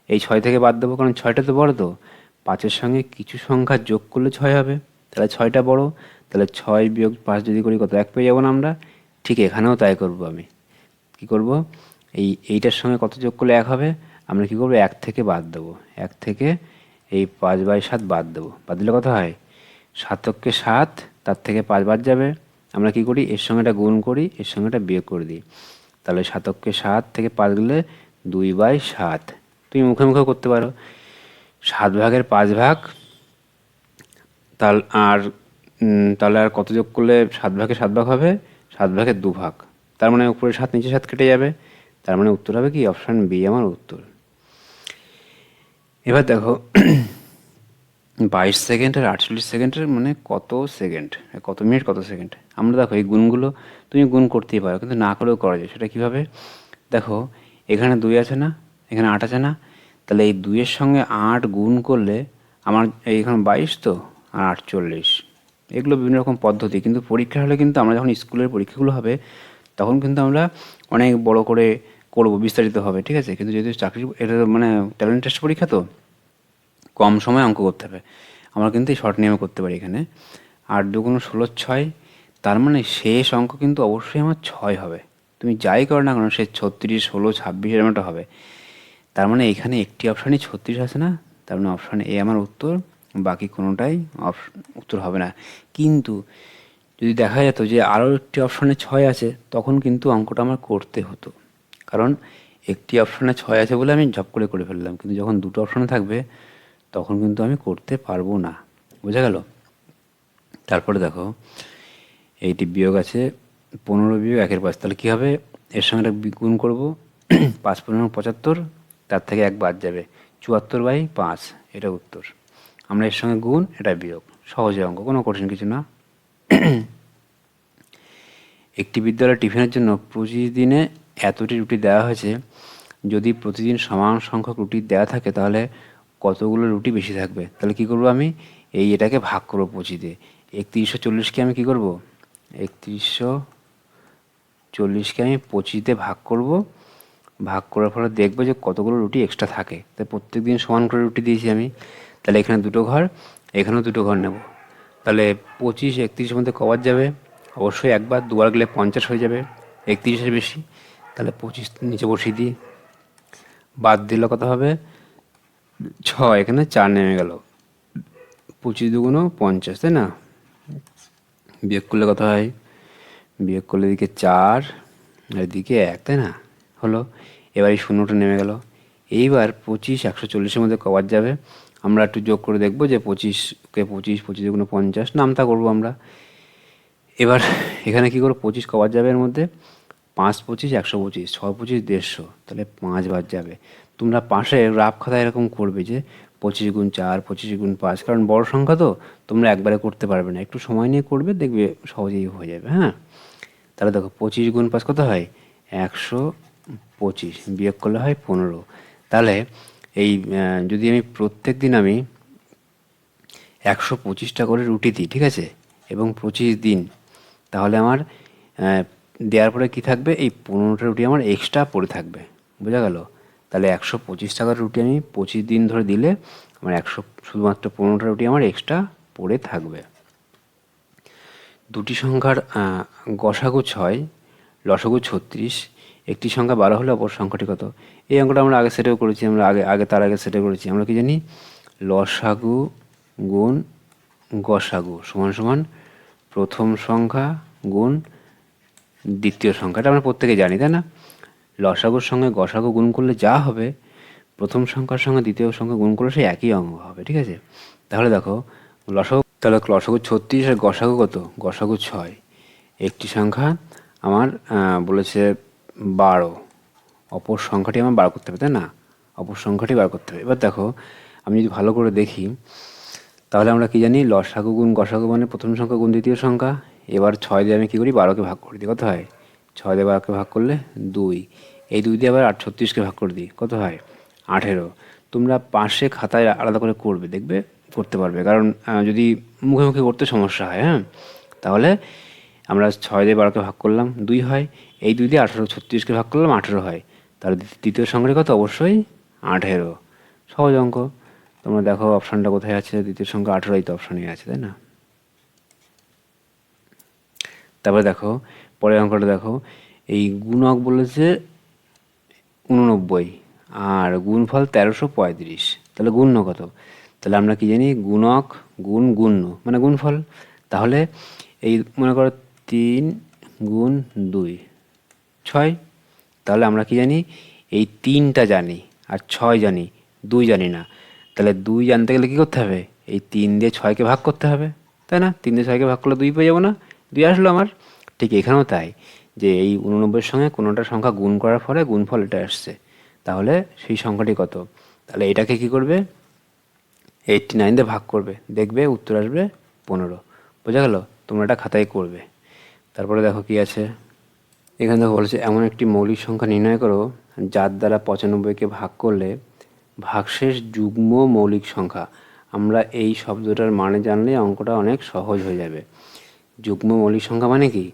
এই 6 থেকে বাদ দেবো, কারণ 6টা তো বড়, তো 5-এর সঙ্গে কিছু সংখ্যা যোগ করলে 6 হবে, তাহলে 6টা বড়। তাহলে 6 বিয়োগ 5 যদি করি কত, 1 পেয়ে যাবো না আমরা। ঠিক এখানেও তাই করব, আমি কি করব, এইটার সঙ্গে কত যোগ করলে 1 হবে, আমরা কি করব, 1 থেকে বাদ দেবো, 1 থেকে এই 5/7 বাদ দেবো। বাদ দিলে কত হয়, 7-কে 7, তার থেকে 5 বাদ যাবে। আমরা কি করি, এর সঙ্গে এটা গুণ করি, এর সঙ্গে এটা বিয়োগ করে দিই। তাহলে 7-কে 7 থেকে 5 গেলে 2/7। তুমি মুখে মুখেও করতে পারো, 7 ভাগের 5 ভাগ। তাহলে আর কত যোগ করলে 7 ভাগে 7 ভাগ হবে, 7 ভাগের 2 ভাগ। তার মানে উপরে 7 নিচে 7 কেটে যাবে। তার মানে উত্তর হবে কি, অপশান বি আমার উত্তর। এবার দেখো 22 সেকেন্ড আর 48 সেকেন্ডের মানে কত সেকেন্ড, কত মিনিট কত সেকেন্ড। আমরা দেখো এই গুণগুলো তুমি গুণ করতেই পারো, কিন্তু না করেও করা যায়। সেটা কীভাবে, দেখো এখানে 2 আছে না, এখানে 8 আছে না, তাহলে এই 2-এর সঙ্গে 8 গুণ করলে আমার এইখানে 22 তো, আর 48। এগুলো বিভিন্ন রকম পদ্ধতি, কিন্তু পরীক্ষা হলে কিন্তু আমরা যখন স্কুলের পরীক্ষাগুলো হবে তখন কিন্তু আমরা অনেক বড় করে করব, বিস্তারিত হবে, ঠিক আছে। কিন্তু যেহেতু চাকরি, এটা মানে ট্যালেন্ট টেস্ট পরীক্ষা, তো কম সময় অঙ্ক করতে হবে। আমরা কিন্তু এই শর্ট নিয়মে করতে পারি। এখানে 8 2 16 6, তার মানে শেষ অঙ্ক কিন্তু অবশ্যই আমার 6 হবে। তুমি যাই করো না কেন, সে 36 16 26 এরকম একটা হবে। তার মানে এখানে একটি অপশানই 36 আছে না, তার মানে অপশান এ আমার উত্তর, বাকি কোনোটাই উত্তর হবে না। কিন্তু যদি দেখা যেত যে আরও একটি অপশানে 6 আছে, তখন কিন্তু অঙ্কটা আমার করতে হতো, কারণ একটি অপশানে 6 আছে বলে আমি ঝপ করে করে ফেললাম, কিন্তু যখন দুটো অপশানে থাকবে তখন কিন্তু আমি করতে পারবো না। বোঝা গেল? তারপরে দেখো এইটি বিয়োগ আছে 15 বিয়োগ 1/5, তাহলে কী হবে? এর সঙ্গে একটা গুণ করবো 5×15 = 75, তার থেকে 1 বাদ যাবে, 74/5, এটা উত্তর। আমরা এর সঙ্গে গুণ, এটা বিয়োগ, সহজে অঙ্ক, কোনো কঠিন কিছু না। একটি বিদ্যালয়ের টিফিনের জন্য প্রতিদিনে এতটি রুটি দেওয়া হয়েছে, যদি প্রতিদিন সমান সংখ্যক রুটি দেওয়া থাকে তাহলে কতগুলো রুটি বেশি থাকবে? তাহলে কি করব আমি? এটাকে ভাগ করবো 25 দিয়ে। 3140কে আমি কি করব? 3140কে আমি 25 দিয়ে ভাগ করব। ভাগ করার ফলে দেখবো যে কতগুলো রুটি এক্সট্রা থাকে। তাই প্রত্যেক দিন সমান করে রুটি দিয়েছি আমি। তাহলে এখানে দুটো ঘর, এখানেও দুটো ঘর নেব। তাহলে 25 31-এর মধ্যে কবার যাবে? অবশ্যই একবার, দুবার গেলে 50 হয়ে যাবে, 31-এর বেশি। তাহলে 25 নিচে বসিয়ে দিই, বাদ দিলে কত হবে? 6, এখানে 4 নেমে গেল, 25 দুগুণ 50, তাই না? বিয়োগ করলে কত হয়? বিয়োগ করলে এদিকে 4 আর এদিকে 1, তাই না? হলো। এবার এই শূন্যটা নেমে গেল। এইবার 25 140-এর মধ্যে কবার যাবে? আমরা একটু যোগ করে দেখবো যে 25কে 25, 25 দুগুণ 50, নামতা করবো আমরা। এবার এখানে কি করবো? 25 কবার যাবে এর মধ্যে? 5 25 125, 6 25 150, তাহলে 5 বার যাবে। তোমরা পাশে রাফ খাতায় এরকম করবে যে 25×4, 25×5, কারণ বড় সংখ্যা তো তোমরা একবারে করতে পারবে না, একটু সময় নিয়ে করবে, দেখবে সহজেই হয়ে যাবে। হ্যাঁ, তাহলে দেখো 25×5 কত হয়? 125, বিয়োগ করলে হয় 15। তাহলে এই যদি আমি প্রত্যেক দিন আমি 125টা করে রুটি দিই, ঠিক আছে, এবং 25 দিন, তাহলে আমার দেওয়ার পরে কী থাকবে? এই 15টা রুটি আমার এক্সট্রা পড়ে থাকবে। বোঝা গেল? তাহলে 125 টাকার রুটি আমি 25 দিন ধরে দিলে আমার শুধুমাত্র 15টা রুটি আমার এক্সট্রা পড়ে থাকবে। দুটি সংখ্যার গসাগু 6, লসাগু 36, একটি সংখ্যা 12 হলে অপর সংখ্যাটি কত? এই অঙ্কটা আমরা আগে সেটেও করেছি, আমরা তার আগে সেটে করেছি। আমরা কি জানি? লসাগু গুণ গসাগু সমান সমান প্রথম সংখ্যা গুণ দ্বিতীয় সংখ্যা, এটা আমরা প্রত্যেকে জানি, তাই না? লসাগুর সঙ্গে গসাগু গুণ করলে যা হবে, প্রথম সংখ্যার সঙ্গে দ্বিতীয় সংখ্যা গুণ করলে সেই একই অঙ্ক হবে, ঠিক আছে? তাহলে দেখো তাহলে লসাগু 36 আর গসাগু কত? গসাগু 6। একটি সংখ্যা আমার বলেছে 12, অপর সংখ্যাটি আমার বার করতে হবে, তাই না? অপর সংখ্যাটি বার করতে হবে। এবার দেখো আমি যদি ভালো করে দেখি, তাহলে আমরা কি জানি? লসাগু গুণ গসাগু মানে প্রথম সংখ্যা গুণ দ্বিতীয় সংখ্যা। এবার 6 দিয়ে আমি কী করি? 12কে ভাগ করে দিই, কত হয়? 6 দিয়ে 12কে ভাগ করলে 2, এই 2 দিয়ে আবার 36কে ভাগ করে দিই, কত হয়? 18। তোমরা পাশে খাতায় আলাদা করে করবে, দেখবে করতে পারবে, কারণ যদি মুখে মুখে করতে সমস্যা হয়, হ্যাঁ, তাহলে আমরা 6 দিয়ে 12কে ভাগ করলাম, 2 হয়, এই 2 দিয়ে 36কে ভাগ করলাম, 18 হয়। তাহলে দ্বিতীয় সংখ্যাটি কত? অবশ্যই 18। সহজ অঙ্ক। তোমরা দেখো অপশানটা কোথায় আছে? দ্বিতীয় সংখ্যা 18, এই তো অপশানই আছে, তাই না? তারপরে দেখো পরের অঙ্কটা দেখো, এই গুণক বলেছে 89 আর গুণফল 1335, তাহলে গুণ্য কত? তাহলে আমরা কি জানি? গুণক গুণ গুণ্য মানে গুণফল। তাহলে এই মনে করো 3 গুণ 2 6, তাহলে আমরা কি জানি? এই 3টা জানি আর 6 জানি, 2 জানি না। তাহলে 2 জানতে গেলে কী করতে হবে? এই 3 দিয়ে 6কে ভাগ করতে হবে, তাই না? 3 দিয়ে 6কে ভাগ করলে 2 পেয়ে যাবো না? 2 আসলো আমার। ঠিক এখানেও তাই, যে এই 89-এর সঙ্গে কোনোটা সংখ্যা গুণ করার ফলে গুণফল এটা আসছে, তাহলে সেই সংখ্যাটি কত? তাহলে এটাকে কি করবে? 89 দিয়ে ভাগ করবে, দেখবে উত্তর আসবে 15। বোঝা গেল? তোমরা এটা খাতায় করবে। তারপরে দেখো কি আছে এখানে। দেখো বলেছে এমন একটি মৌলিক সংখ্যা নির্ণয় করো যার দ্বারা 95কে ভাগ করলে ভাগশেষ যুগ্ম মৌলিক সংখ্যা। আমরা এই শব্দটার মানে জানলে অঙ্কটা অনেক সহজ হয়ে যাবে। যুগ্ম মৌলিক সংখ্যা মানে কি?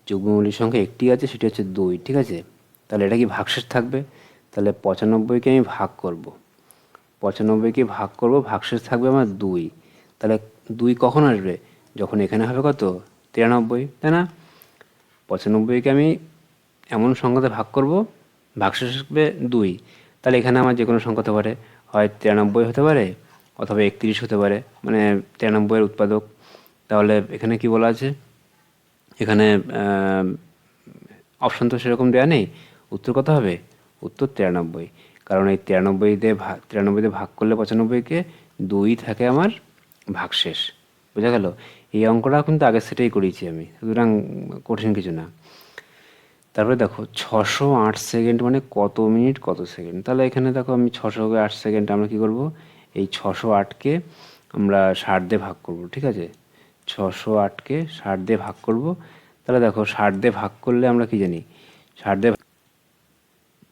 যুগ্ম মৌলিক সংখ্যা একটি আছে, সেটি হচ্ছে 2, ঠিক আছে? তাহলে এটা কি ভাগশেষ থাকবে? তাহলে 95কে আমি ভাগ করব, 95কে ভাগ করব, ভাগশেষ থাকবে আমার 2। তাহলে 2 কখন আসবে? যখন এখানে হবে কত? 93, তাই না? 95কে আমি এমন সংখ্যাতে ভাগ করব, ভাগশেষ আসবে 2। তাহলে এখানে আমার যে কোনো সংখ্যা হতে পারে, হয় 93 হতে পারে অথবা 31 হতে পারে, মানে 93-এর উৎপাদক। তাহলে এখানে কি বলা আছে? এখানে অপশান তো সেরকম দেওয়া নেই, উত্তর কত হবে? উত্তর 93। কারণ এই 93 ভাগ করলে 95কে 2 থাকে আমার ভাগশেষ। বোঝা গেল? এই অঙ্কটা কিন্তু আগে সেটাই করিয়েছি আমি, সুতরাং কঠিন কিছু না। তারপরে দেখো 608 সেকেন্ড মানে কত মিনিট কত সেকেন্ড। তাহলে এখানে দেখো আমি 608 সেকেন্ড আমরা কি করব, এই 608কে আমরা 60 দিয়ে ভাগ করব। ঠিক আছে, 608কে 60 দিয়ে ভাগ করব। তাহলে দেখো 60 দিয়ে ভাগ করলে আমরা কি জানি, 60 দিয়ে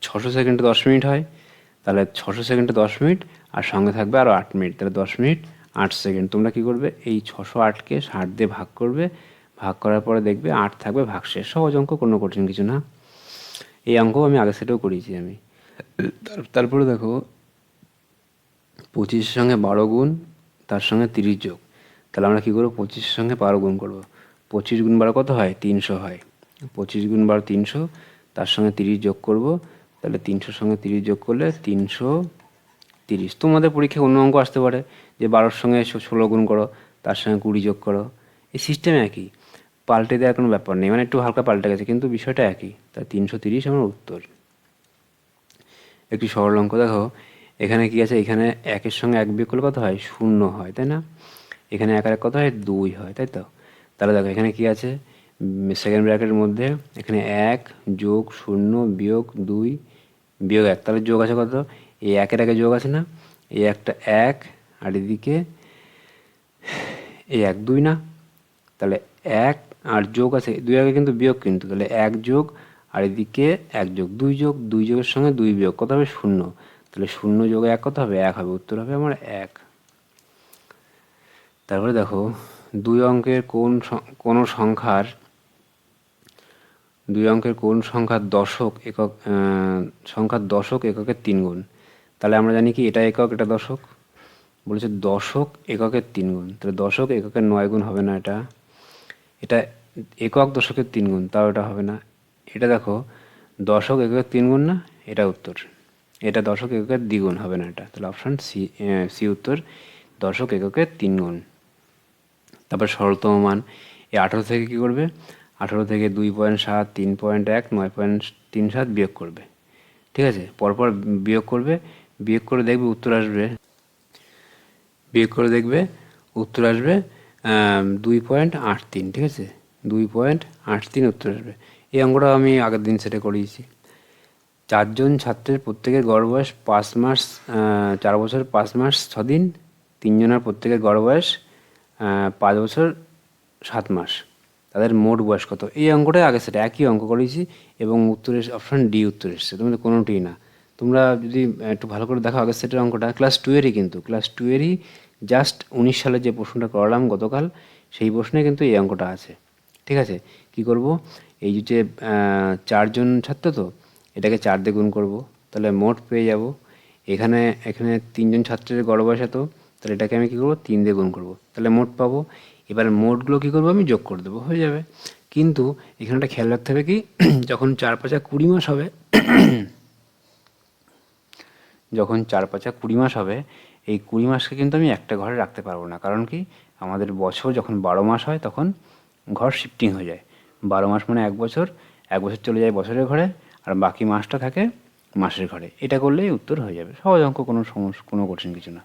600 সেকেন্ডে 10 মিনিট হয়। তাহলে 600 সেকেন্ডে 10 মিনিট আর সঙ্গে থাকবে আরও 8 মিনিট, তাহলে 10 মিনিট 8 সেকেন্ড। তোমরা কি করবে, এই 608কে 60 দিয়ে ভাগ করবে, ভাগ করার পরে দেখবে 8 থাকবে ভাগশেষ। সহজ অঙ্ক, কোনো কঠিন কিছু না। এই অঙ্কও আমি আগে সেটাও করিয়েছি আমি। তারপরে দেখো 25 সঙ্গে 12 গুণ, তার সঙ্গে 30 যোগ। তাহলে আমরা কী করবো, 25 সঙ্গে 12 গুণ করবো। 25 গুণ 12 কত হয়, 300 হয়। 25 গুণ 12 300, তার সঙ্গে 30 যোগ করব। তাহলে 300 সঙ্গে 30 যোগ করলে 330। তোমাদের পরীক্ষায় অন্য অঙ্ক আসতে পারে যে 12-র সঙ্গে 16 গুণ করো, তার সঙ্গে 20 যোগ করো। এই সিস্টেম একই, পাল্টে দেওয়ার কোনো ব্যাপার নেই, মানে একটু হালকা পাল্টে গেছে কিন্তু বিষয়টা একই। তাই 330 আমার উত্তর। একটি সরল অঙ্ক দেখো, এখানে কি আছে, এখানে 1-এর সঙ্গে 1 বিয়োগ করলে কত হয়, 0 হয়, তাই না? এখানে 1 আর 1 কত হয়, 2 হয়, তাই তো? তাহলে দেখো এখানে কি আছে, সেকেন্ড ব্র্যাকেটের মধ্যে এখানে 1 যোগ 0 বিয়োগ 2 বিয়োগ 1, তাহলে যোগ আছে কত, এই 1-এর আগে যোগ আছে না, এই একটা 1 আর এদিকে এই 1 2 না, তাহলে 1 আর যোগ আছে 2 আগে কিন্তু বিয়োগ, কিন্তু তাহলে 1 যোগ আর এদিকে 1 যোগ 2 যোগ 2 যোগের সঙ্গে 2 বিয়োগ কত হবে, 0। তাহলে 0 যোগে 1 কত হবে, 1 হবে। উত্তর হবে আমার 1। তারপরে দেখো দুই অঙ্কের কোনো সংখ্যার দশক একক সংখ্যার দশক এককের 3 গুণ। তাহলে আমরা জানি কি এটা একক এটা দশক, বলেছে দশক এককের 3 গুণ। তাহলে দশক এককের 9 গুণ হবে না, এটা এটা একক দশকের 3 গুণ, তাও এটা হবে না। এটা দেখো দশক এককের 3 গুণ না, এটা উত্তর। এটা দশক এককের দ্বিগুণ, হবে না এটা। তাহলে অপশান সি উত্তর, দশক এককের 3 গুণ। তারপর সরলতম মান, এই 18 থেকে কী করবে, 18 থেকে 2.7, 3.1, 9.37 বিয়োগ করবে। ঠিক আছে, পরপর বিয়োগ করবে, বিয়োগ করে দেখবে উত্তর আসবে, 2.83। ঠিক আছে, 2.83 উত্তর আসবে। এই অঙ্কটা আমি আগের দিন সেটা করিয়েছি। 4 জন ছাত্রের প্রত্যেকের গড় বয়স 5 মাস 4 বছর 5 মাস 6 দিন, 3 জনের প্রত্যেকের গড় বয়স 5 বছর 7 মাস। তাদের মোট বয়স কত? এই অঙ্কটাই আগে সেটা একই অঙ্ক করেছি এবং উত্তর এসে অপশান ডি উত্তর এসছে, তোমাদের কোনোটিই না। তোমরা যদি একটু ভালো করে দেখো আগের সেটের অঙ্কটা, ক্লাস 2-এরই, কিন্তু ক্লাস 2-এরই জাস্ট 19 সালে যে প্রশ্নটা করালাম গতকাল, সেই প্রশ্নে কিন্তু এই অঙ্কটা আছে। ঠিক আছে, কি করব, এই যে 4 জন ছাত্র, তো এটাকে 4 দিয়ে গুণ করব, তাহলে মোট পেয়ে যাব। এখানে 3 জন ছাত্রের গড় বয়স এত, তাহলে এটাকে আমি কী করবো, 3 দিয়ে গুণ করব, তাহলে মোট পাবো। এবার মোটগুলো কী করবো, আমি যোগ করে দেবো, হয়ে যাবে। কিন্তু এখানে একটা খেয়াল রাখতে হবে কি, যখন 4 5 20 মাস হবে যখন 4 5 20 মাস হবে, এই 20 মাসকে কিন্তু আমি একটা ঘরে রাখতে পারবো না। কারণ কি, আমাদের বছর যখন 12 মাস হয় তখন ঘর শিফটিং হয়ে যায়। 12 মাস মানে 1 বছর, 1 বছর চলে যায় বছরের ঘরে, আর বাকি মাসটা থাকে মাসের ঘরে। এটা করলেই উত্তর হয়ে যাবে, সহজ অঙ্ক, কোনো কঠিন কিছু না।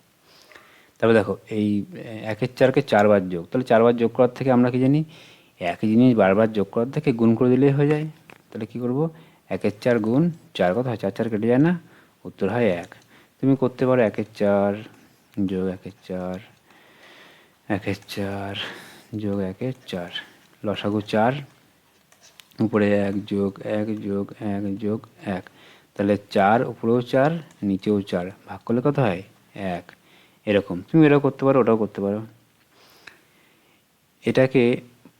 তারপরে দেখো এই 1-এর 4কে 4 বার যোগ, তাহলে 4 বার যোগ করার থেকে আমরা কি জানি, একই জিনিস বারবার যোগ করার থেকে গুণ করে দিলেই হয়ে যায়। তাহলে কী করবো, 1-এর 4 গুণ 4 কত হয়, 4 4 কেটে যায় না, উত্তর হয় 1। তুমি করতে পারো 1-এর 4 যোগ 1-এর 4, 1-এর 4 যোগ 1-এর 4, লসাগু 4, উপরে 1 যোগ 1 যোগ 1 যোগ 1, তাহলে 4 উপরেও 4 নিচেও 4, ভাগ করলে কত হয়, 1। এরকম তুমি এটাও করতে পারো, ওটাও করতে পারো। এটাকে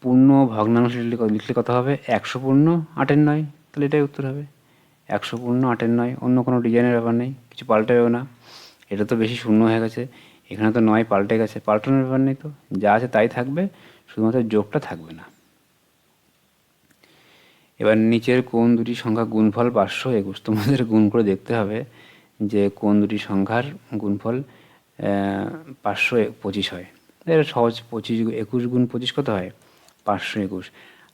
পূর্ণ ভগ্নাংশ লিখলে কত হবে, 100 পূর্ণ 8-এর 9, তাহলে এটাই উত্তর হবে, 100 পূর্ণ 8-এর 9। অন্য কোনো ডিজাইনের ব্যাপার নেই, কিছু পাল্টাবেও না। এটা তো বেশি শূন্য হয়ে গেছে, এখানে তো 9 পাল্টে গেছে, পাল্টানোর ব্যাপার নেই, তো যা আছে তাই থাকবে, শুধুমাত্র যোগটা থাকবে না। এবার নিচের কোন দুটি সংখ্যা গুণফল 521, তোমাদের গুণ করে দেখতে হবে যে কোন দুটি সংখ্যার গুণফল 525 হয়। এটা সহজ, 21 গুণ 25 কত হয়, 521।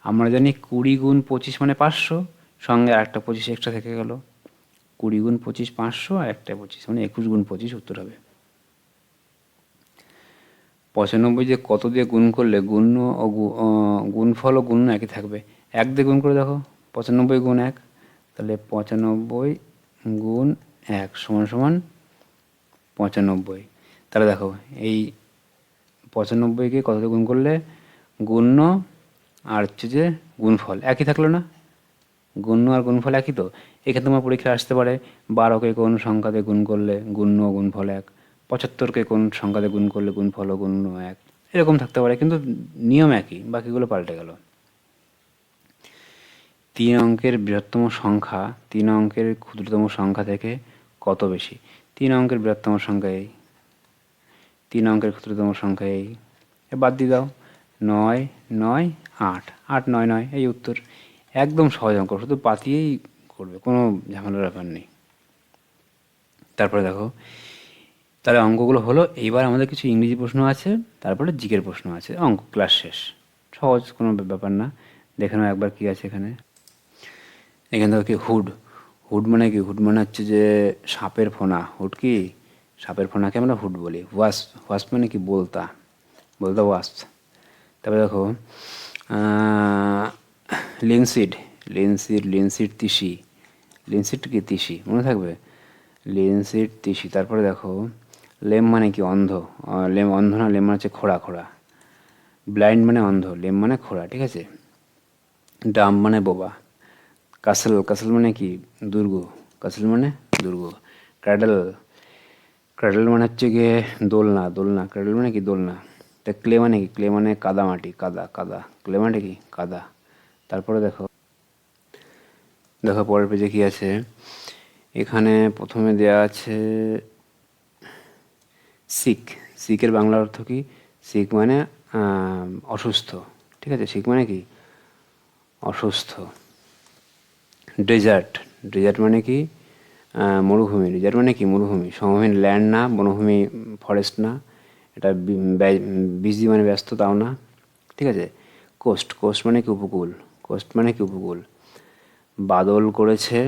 আমরা জানি 20 গুণ 25 মানে 500, সঙ্গে আরেকটা 25 এক্সট্রা থেকে গেল, 20 গুণ 25 500 আর একটা 25, মানে 21 গুণ 25 উত্তর হবে। 95 যে কত দিয়ে গুণ করলে গুণ্য ও গুণফল ও গুণ্য একই থাকবে? 1 দিয়ে গুণ করে দেখো, 95 গুণ 1, তাহলে 95 গুণ 1 সমান সমান 95। তাহলে দেখো এই 95কে কত দিয়ে গুণ করলে গুণ্য আর হচ্ছে যে গুণফল একই থাকলো না? গুণ্য আর গুণফল একই তো। এখানে তোমার পরীক্ষায় আসতে পারে 12কে কোন সংখ্যা দিয়ে গুণ করলে গুণ্য ও গুণফল 1, 75কে কোন সংখ্যা দিয়ে গুণ করলে গুণফল ও গুণ্য 1, এরকম থাকতে পারে, কিন্তু নিয়ম একই, বাকিগুলো পাল্টে গেল। 3 অঙ্কের বৃহত্তম সংখ্যা 3 অঙ্কের ক্ষুদ্রতম সংখ্যা থেকে কত বেশি? 3 অঙ্কের বৃহত্তম সংখ্যা এই, 3 অঙ্কের ক্ষুদ্রতম সংখ্যা এই, বাদ দিয়ে দাও, 9 9 8 8 9 9, এই উত্তর। একদম সহজ অঙ্ক, শুধু পাতিয়েই করবে, কোনো ঝামেলার ব্যাপার নেই। তারপরে দেখো, তাহলে অঙ্কগুলো হলো। এইবার আমাদের কিছু ইংরেজি প্রশ্ন আছে, তারপরে জিকের প্রশ্ন আছে, অঙ্ক ক্লাস শেষ। সহজ, কোনো ব্যাপার না। দেখে নাও একবার কি আছে এখানে। এখানে দেখো কি, হুড। হুড মানে কি? হুড মানে হচ্ছে যে সাপের ফোনা। হুড কি? সাপের ফোনাকে আমরা হুড বলি। ওয়াস্প, ওয়াস্প মানে কি? বলতা, বলতা ওয়াস্প। তারপরে দেখো লিনসিড, লিনসিড, লিনসিড তিসি। লিনসিড কি? তিসি, মনে থাকবে, লিনসিড তিসি। তারপরে দেখো লেম মানে কি? অন্ধ। লেম অন্ধ না, লেম মানে হচ্ছে খোড়া, খোড়া। ব্লাইন্ড মানে অন্ধ, লেম মানে খোড়া, ঠিক আছে। ডাম মানে বোবা। কাসেল, কাসেল মানে কি? দুর্গ, কাসেল মানে দুর্গ। ক্র্যাডেল, ক্র্যাডেল মানে হচ্ছে গিয়ে দোলনা, দোলনা। ক্র্যাডেল মানে কি? দোলনা। তা ক্লে মানে কি? ক্লে মানে কাদা মাটি, কাদা, কাদা। ক্লে মানে কি? কাদা। তারপরে দেখো, দেখো পরের পেজে কি আছে। এখানে প্রথমে দেয়া আছে সিক। সিকের বাংলা অর্থ কি? সিক মানে অসুস্থ, ঠিক আছে। সিক মানে কি? অসুস্থ। ডেজার্ট, ডেজার্ট মানে কি? মরুভূমি। ডেজার্ট মানে কি? মরুভূমি। সমভূমি ল্যান্ড না, বনভূমি ফরেস্ট না। এটা বিজি মানে ব্যস্ত, তাও না, ঠিক আছে। কোস্ট, কোস্ট মানে কি? উপকূল। কোস্ট মানে কি? উপকূল। বাদল করেছে,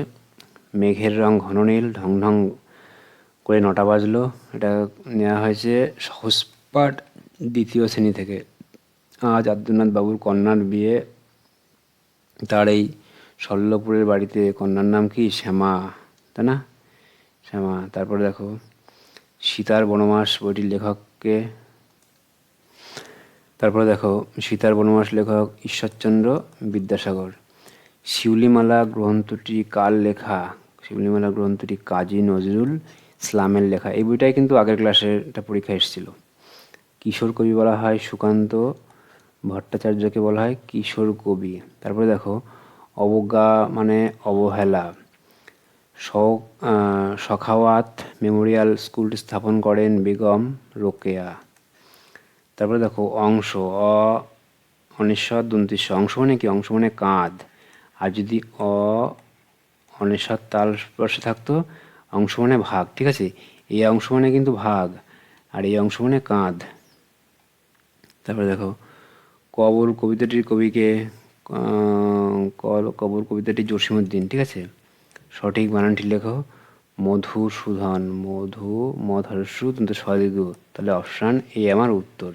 মেঘের রং ঘন নীল, ঢং ঢং করে 9টা বাজলো। এটা নেওয়া হয়েছে সহজ পাঠ 2য় শ্রেণী থেকে। আজ আদ্যনাথ বাবুর কন্যার বিয়ে, তার এই শল্যপুরের বাড়িতে। কন্যার নাম কি? শ্যামা, তাই না? শ্যামা। তারপরে দেখো সীতার বনবাস বইটির লেখককে। তারপরে দেখো সীতার বনবাস লেখক ঈশ্বরচন্দ্র বিদ্যাসাগর। শিউলিমালা গ্রন্থটি কার লেখা? শিউলিমালা গ্রন্থটি কাজী নজরুল ইসলামের লেখা। এই বইটাই কিন্তু আগের ক্লাসের একটা পরীক্ষা এসেছিল। কিশোর কবি বলা হয় সুকান্ত ভট্টাচার্যকে, বলা হয় কিশোর কবি। তারপরে দেখো অবজ্ঞা মানে অবহেলা। সখাওয়াত মেমোরিয়াল স্কুলটি স্থাপন করেন বেগম রোকেয়া। তারপরে দেখো অংশ, অনিশ্বর দন্তিস্ব। অংশ মানে কি? অংশ মানে কাঁধ। আর যদি অনিশ্বর তাল স্পর্শে থাকতো, অংশ মানে ভাগ, ঠিক আছে। এই অংশ মানে কিন্তু ভাগ, আর এই অংশ মানে কাঁধ। তারপরে দেখো কবর কবিতাটির কবিকে। কবর কবিতাটি জসীমউদ্দিন, ঠিক আছে। সঠিক বানানটি লেখো। মধুসূদন, মধু মধর্ষু কিন্তু সদিদু, তাহলে অপশান এ আমার উত্তর।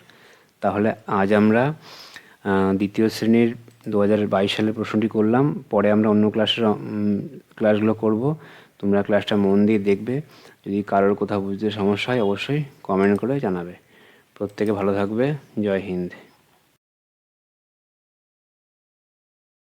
তাহলে আজ আমরা 2য় শ্রেণীর 2022 সালের প্রশ্নটি করলাম। পরে আমরা অন্য ক্লাসগুলো করব। তোমরা ক্লাসটা মন দিয়ে দেখবে। যদি কারোর কোথাও বুঝতে সমস্যা হয় অবশ্যই কমেন্ট করে জানাবে। প্রত্যেকে ভালো থাকবে। জয় হিন্দ।